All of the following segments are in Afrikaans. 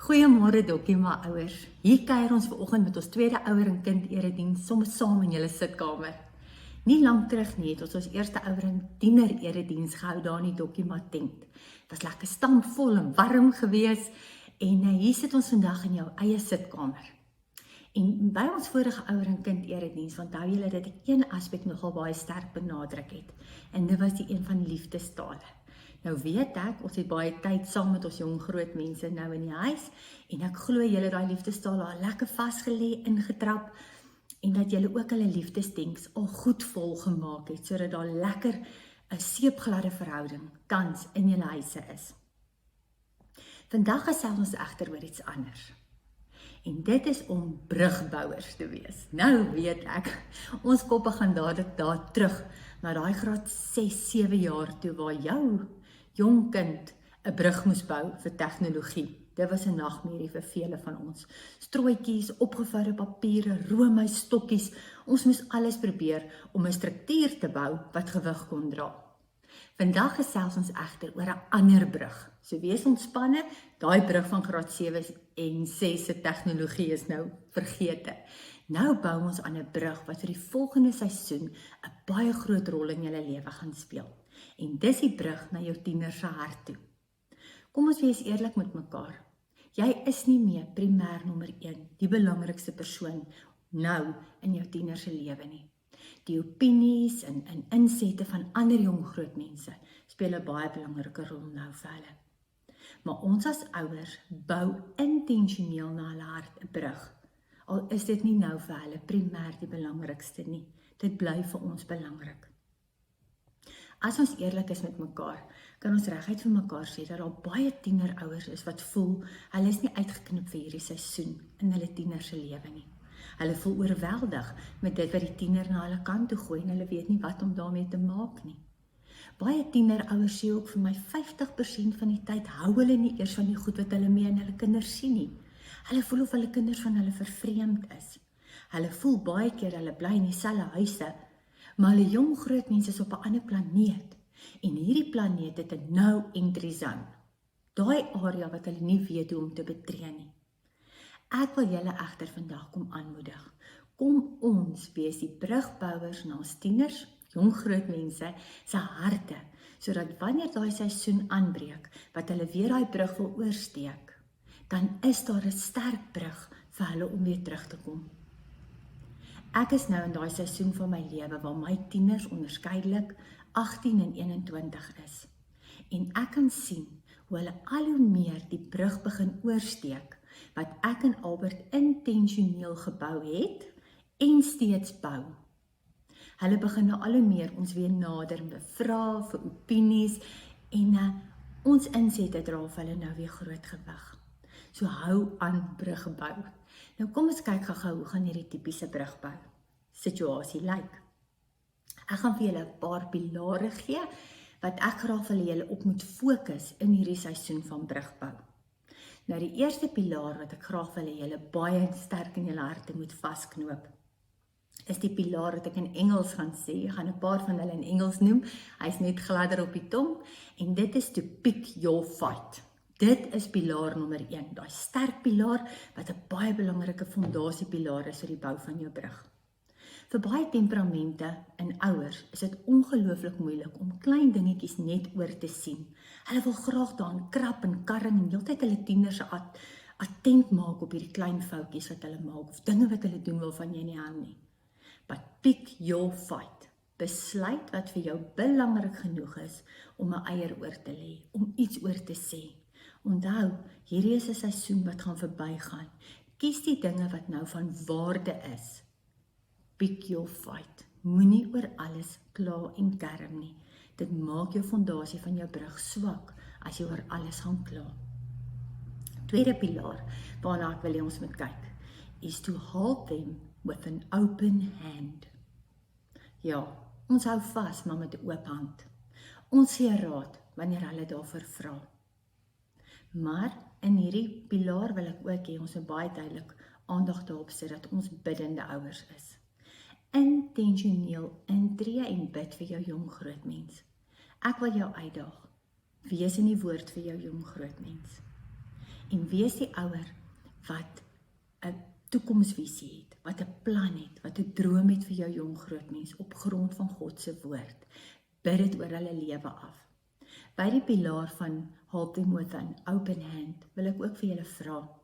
Goeiemôre dokkie maar ouers. Hier kuier ons vanoggend met ons tweede ouer en kind erediens sommer saam in julle sitkamer. Nie lank terug nie het ons eerste ouer en tiener erediens gehou daar in die dokkie maar tent. Het was lekker stampvol en warm gewees en hier sit ons vandag in jou eie sitkamer. En by ons vorige ouer en kind erediens, onthou julle dat ek een aspek nogal baie sterk benadruk het en dit was die een van liefdestale. Nou weet ek, ons het baie tyd saam met ons jong groot mense nou in die huis en ek glo julle daai liefdestaal al lekker vasgelê, ingetrap en dat julle ook hulle liefdesdenks al goed vol gemaak het sodat daar lekker 'n seepgladde verhouding tans in julle huise is. Vandag gesels ons egter oor iets anders. En dit is om brugbouers te wees. Nou weet ek, ons koppe gaan dadelik daar terug na daai graad 6, 7 jaar toe waar jou jong kind 'n brug moes bou vir tegnologie. Dit was 'n nagmerrie vir vele van ons. Strooitjies, opgevoude papiere, roomhuisstokkies. Ons moes alles probeer om 'n struktuur te bou wat gewig kon dra. Vandag gesels ons egter oor 'n ander brug. So wees ontspanne, daai brug van graad 7 en 6 se tegnologie is nou vergete. Nou bou ons aan 'n brug wat vir die volgende seisoen 'n baie groot rol in julle lewe gaan speel. En dis die brug na jou tiener se hart toe. Kom ons wees eerlik met mekaar. Jy is nie meer primêr nommer 1, die belangrikste persoon nou in jou tiener se lewe nie. Die opinies en insette van ander jong groot mense speel 'n baie belangrike rol nou vir hulle. Maar ons as ouers bou intentioneel na hulle hart 'n brug. Al is dit nie nou vir hulle primêr die belangrikste nie. Dit bly vir ons belangrik. As ons eerlik is met mekaar, kan ons reguit vir mekaar sê dat daar baie tienerouers is wat voel, hulle is nie uitgeknip vir hierdie seisoen in hulle tiener se lewe nie. Hulle voel oorweldig met dit wat die tiener na hulle kant toe gooi en hulle weet nie wat om daarmee te maak nie. Baie tienerouers sê ook vir my 50% van die tyd hou hulle nie eers van die goed wat hulle mee in hulle kinders sien nie. Hulle voel of hulle kinders van hulle vervreemd is. Hulle voel baie keer hulle bly in dieselfde huise, maar hulle jong groot mense is op 'n ander planeet. En hierdie planeet het 'n no entry zone. Daai area wat hulle nie weet hoe om te betree nie. Ek wil julle egter vandag kom aanmoedig. Kom ons wees die brugbouers na ons tieners, jong groot mense se harte, sodat wanneer daai seisoen aanbreek, wat hulle weer daai brug wil oorsteek, dan is daar 'n sterk brug vir hulle om weer terug te kom. Ek is nou in daai seisoen van my lewe waar my tieners onderskeidelik 18 en 21 is. En ek kan sien hoe hulle al hoe meer die brug begin oorsteek wat ek en Albert intentioneel gebou het en steeds bou. Hulle begin nou al hoe meer ons weer nader en bevra vir opinies en ons insette dra vir hulle nou weer groot gewig. So hou aan brugbou. Nou kom ons kyk gou hoe gaan hierdie tipiese brugbou situasie lyk. Ek gaan vir julle 'n paar pilare gee wat ek graag wil hê julle op moet fokus in hierdie seisoen van brugbou. Nou die eerste pilaar wat ek graag wil hê julle baie sterk in julle harte moet vasknoop, is die pilaar wat ek in Engels gaan sê. Ek gaan 'n paar van hulle in Engels noem. Hy's net gladder op die tong en dit is to pick your fight. Dit is pilaar nommer 1, daai sterk pilaar wat 'n baie belangrike fondasiepilaar is vir die bou van jou brug. Vir baie temperamente en ouers is dit ongelooflik moeilik om klein dingetjies net oor te sien. Hulle wil graag daarin krap en karring en heeltyd hulle tieners attent maak op hierdie klein foutjies wat hulle maak of dinge wat hulle doen waarvan jy nie hou nie. But pick your fight. Besluit wat vir jou belangrik genoeg is om 'n eier oor te lê, om iets oor te sê. Onthou, hierdie is 'n seisoen wat gaan verbygaan. Kies die dinge wat nou van waarde is. Pick your fight. Moenie oor alles kla en kerm nie. Dit maak jou fondasie van jou brug swak as jy oor alles gaan kla. Tweede pilaar waarna ek wil hê ons moet kyk, is to hold them with an open hand. Ja, ons hou vas maar met 'n oop hand. Ons gee raad wanneer hulle daarvoor vra. Maar in hierdie pilaar wil ek ook hê ons moet baie duidelik aandag daarop sit dat ons biddende ouers is. Intentioneel intree en bid vir jou jong groot mens. Ek wil jou uitdaag. Wees in die woord vir jou jong grootmens. En wees die ouer wat 'n toekomsvisie het, wat 'n plan het, wat 'n droom het vir jou jong grootmens op grond van God se woord. Bid dit oor hulle lewe af. By die pilaar van Hold Them with an Open Hand wil ek ook vir julle vra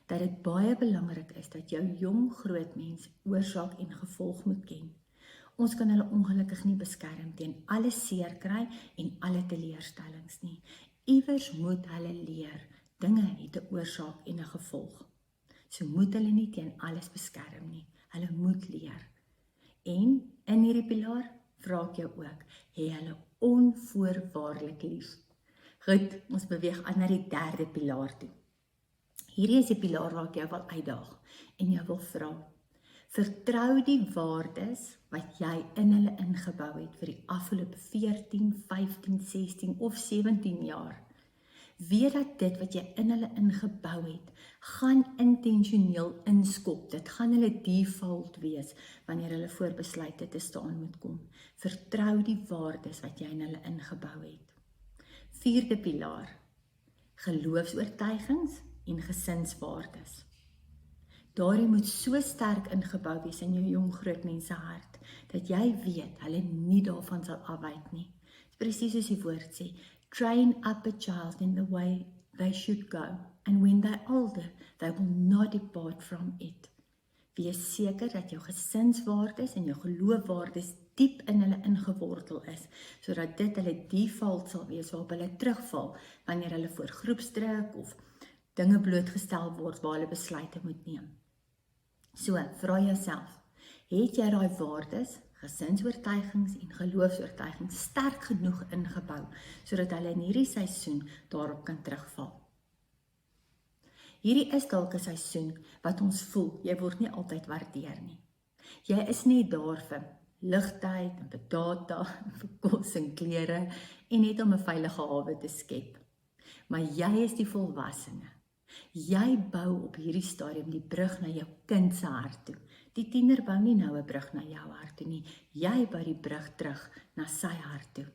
dat dit baie belangrik is dat jou jong grootmens oorsaak en gevolg moet ken. Ons kan hulle ongelukkig nie beskerm teen alle seer kry en alle teleurstellings nie. Iewers moet hulle leer, dinge het 'n oorsaak en 'n gevolg. So moet hulle nie teen alles beskerm nie. Hulle moet leer. En in hierdie pilaar vra ek jou ook, hê hulle onvoorwaardelik lief. Goed, ons beweeg aan na die derde pilaar toe. Hierdie is die pilaar waar ek jou wil uitdaag en jou wil vra. Vertrou die waardes wat jy in hulle ingebou het vir die afgelope 14, 15, 16 of 17 jaar. Weet dat dit wat jy in hulle ingebou het, gaan intentioneel inskop. Dit gaan hulle default wees wanneer hulle voor besluite te staan moet kom. Vertrou die waardes wat jy in hulle ingebou het. Vierde pilaar, geloofsoortuigings en gesinswaardes. Daardie moet so sterk ingebou wees in jou jong grootmens se hart, dat jy weet, hulle nie daarvan sal afwyk nie. Presies soos die woord sê, train up a child in the way they should go, and when they're older, they will not depart from it. Wees seker dat jou gesinswaardes en jou geloofwaardes diep in hulle ingewortel is, sodat dit hulle default sal wees waarop hulle terugval, wanneer hulle voor groepsdruk of dinge blootgestel word waar hulle besluite moet neem. So, vra jouself, het jy daai waardes, gesinsoortuigings en geloofsoortuigings sterk genoeg ingebou, sodat hulle in hierdie seisoen daarop kan terugval? Hierdie is dalk 'n seisoen wat ons voel, jy word nie altyd waardeer nie. Jy is nie daar vir ligtyd en vir data, vir kos en klere en net om 'n veilige hawe te skep. Maar jy is die volwassene. Jy bou op hierdie stadium die brug na jou kind se hart toe. Die tiener bou nie nou 'n brug na jou hart toe nie. Jy bou die brug terug na sy hart toe.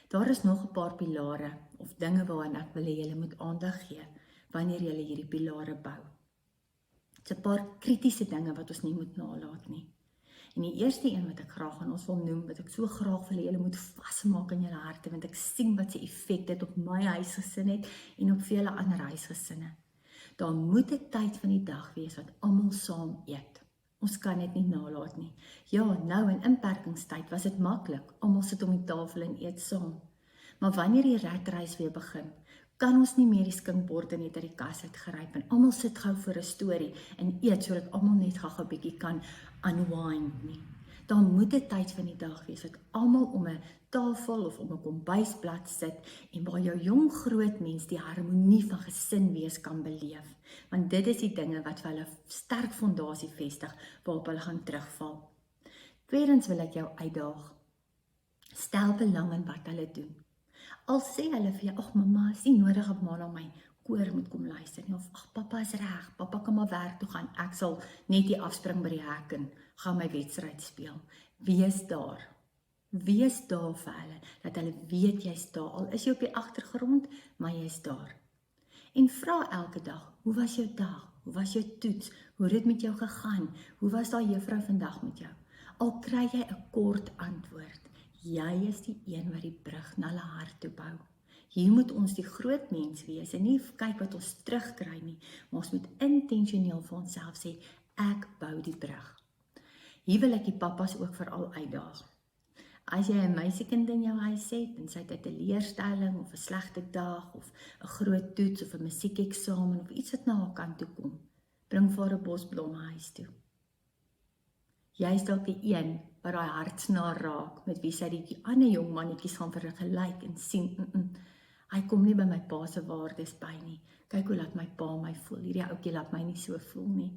Daar is nog 'n paar pilare of dinge waaraan ek wil hê julle moet aandag gee wanneer julle hierdie pilare bou. Dit's 'n paar kritiese dinge wat ons nie moet nalat nie. En die eerste een wat ek graag aan ons wil noem, wat ek so graag wil hê julle moet vasmaak in julle harte, want ek sien wat se effek dit op my huisgesin het en op vele ander huisgesinne. Daar moet 'n tyd van die dag wees wat almal saam eet. Ons kan dit nie nalat nie. Ja, nou in inperkingstyd was dit maklik. Almal sit om die tafel en eet saam. Maar wanneer die ratreis weer begin, kan ons nie meer die skinkborde net uit die kas uitgryp en almal sit gou vir 'n storie en eet sodat almal net gou 'n bietjie kan unwind nie. Daar moet 'n tyd van die dag wees wat almal om 'n tafel of om 'n kombuisblad sit en waar jou jong grootmens die harmonie van gesin wees kan beleef. Want dit is die dinge wat vir hulle sterk fondasie vestig waarop hulle gaan terugval. Tweedens wil ek jou uitdaag. Stel belang in wat hulle doen. Al sê hulle vir jou, ag mamma, is nie nodig dat ma na my koor moet kom luister nie, of ag pappa is reg, pappa kan maar werk toe gaan, ek sal net hier afspring by die hek en gaan my wedstryd speel. Wees daar. Wees daar vir hulle, dat hulle weet jy's daar, al is jy op die agtergrond, maar jy's daar. En vra elke dag, hoe was jou dag? Hoe was jou toets? Hoe het dit met jou gegaan? Hoe was daai juffrou vandag met jou? Al kry jy 'n kort antwoord, jy is die een wat die brug na hulle hart toe bou. Hier moet ons die groot mens wees en nie kyk wat ons terugkry nie, maar ons moet intentioneel vir onsself sê, ek bou die brug. Hier wil ek die pappas ook veral uitdaag. As jy 'n meisiekind in jou huis het en sy het 'n teleurstelling of 'n slegte dag of 'n groot toets of 'n musiekeksamen of iets wat na haar kant toe kom, bring vir haar 'n bos blomme huis toe. Jy is dalk die een wat daai hartsnaar raak, met wie sy die ander jong mannetjies gaan vergelyk en sien, hy kom nie by my pa se waardes by nie. Kyk hoe laat my pa my voel, hierdie ouetjie laat my nie so voel nie.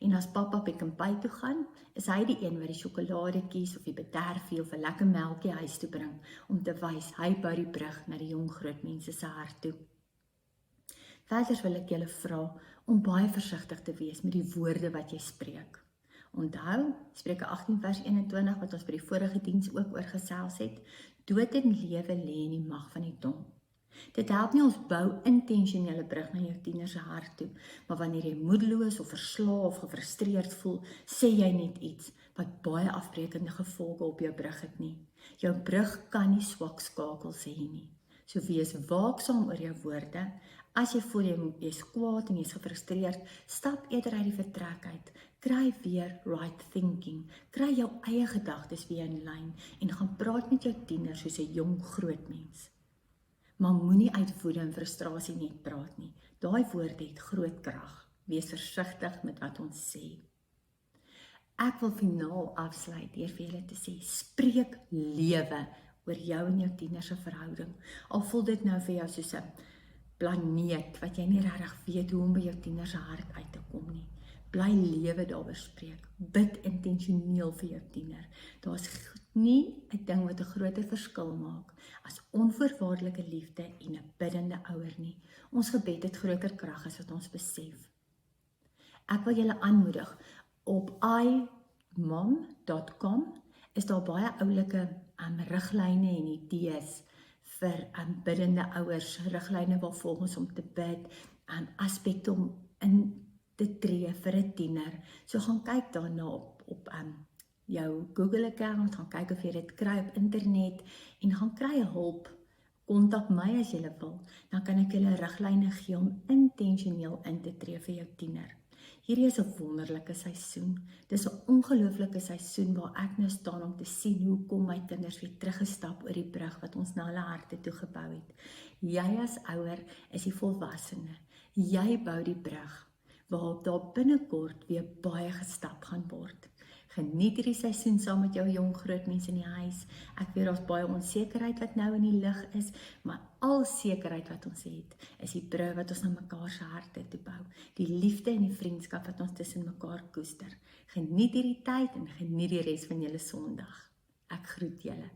En as pappa Pick n Pay toe gaan, is hy die een wat die sjokoladetjies of die bederfie of 'n lekker melkie huis toe bring, om te wys, hy bou die brug na die jong groot mense se hart toe. Verder wil ek julle vra om baie versigtig te wees met die woorde wat jy spreek. Onthou, Spreuke 18 vers 21 wat ons by die vorige diens ook oor gesels het, dood en lewe lê in die mag van die tong. Dit help nie ons bou intentionele brug na jou tiener se hart toe, maar wanneer jy moedeloos of verslaaf of gefrustreerd voel, sê jy net iets wat baie afbreekende gevolge op jou brug het nie. Jou brug kan nie swak skakels hê nie. So wees waaksaam oor jou woorde. As jy voel jy is kwaad en jy is gefrustreerd, stap eerder uit die vertrek uit. Kry weer right thinking. Kry jou eie gedagtes weer in lyn en gaan praat met jou tiener soos 'n jong groot mens. Maar moenie uit woede en frustrasie net praat nie. Daai woorde het groot krag. Wees versigtig met wat ons sê. Ek wil finaal afsluit deur vir julle te sê, spreek lewe oor jou en jou tiener se verhouding. Al voel dit nou vir jou soos 'n planeet wat jy nie regtig weet hoe om by jou tiener se hart uit te kom nie. Bly lewe daaroor spreek. Bid intentioneel vir jou tiener. Daar's nie 'n ding wat 'n groter verskil maak as onvoorwaardelike liefde en 'n biddende ouer nie. Ons gebed het groter krag as wat ons besef. Ek wil julle aanmoedig, op imom.com is daar baie oulike riglyne en idees vir biddende ouers, riglyne waar volgens om te bid, aspekte om in te tree vir 'n tiener. So gaan kyk daarna op jou Google account, gaan kyk of jy dit kry op internet en gaan kry hulp. Kontak my as jy wil, dan kan ek julle riglyne gee om intentioneel in te tree vir jou tiener. Hierdie is 'n wonderlike seisoen. Dis 'n ongelooflike seisoen waar ek nou staan om te sien hoe kom my kinders weer teruggestap oor die brug wat ons na hulle harte toe gebou het. Jy as ouer is die volwassene. Jy bou die brug waarop daar binnekort weer baie gestap gaan word. Geniet hierdie seisoen saam met jou jong groot mense in die huis. Ek weet daar's baie onsekerheid wat nou in die lug is, maar al sekerheid wat ons het, is die brug wat ons na mekaar se harte toe bou. Die liefde en die vriendskap wat ons tussen mekaar koester. Geniet hierdie tyd en geniet die res van julle Sondag. Ek groet julle.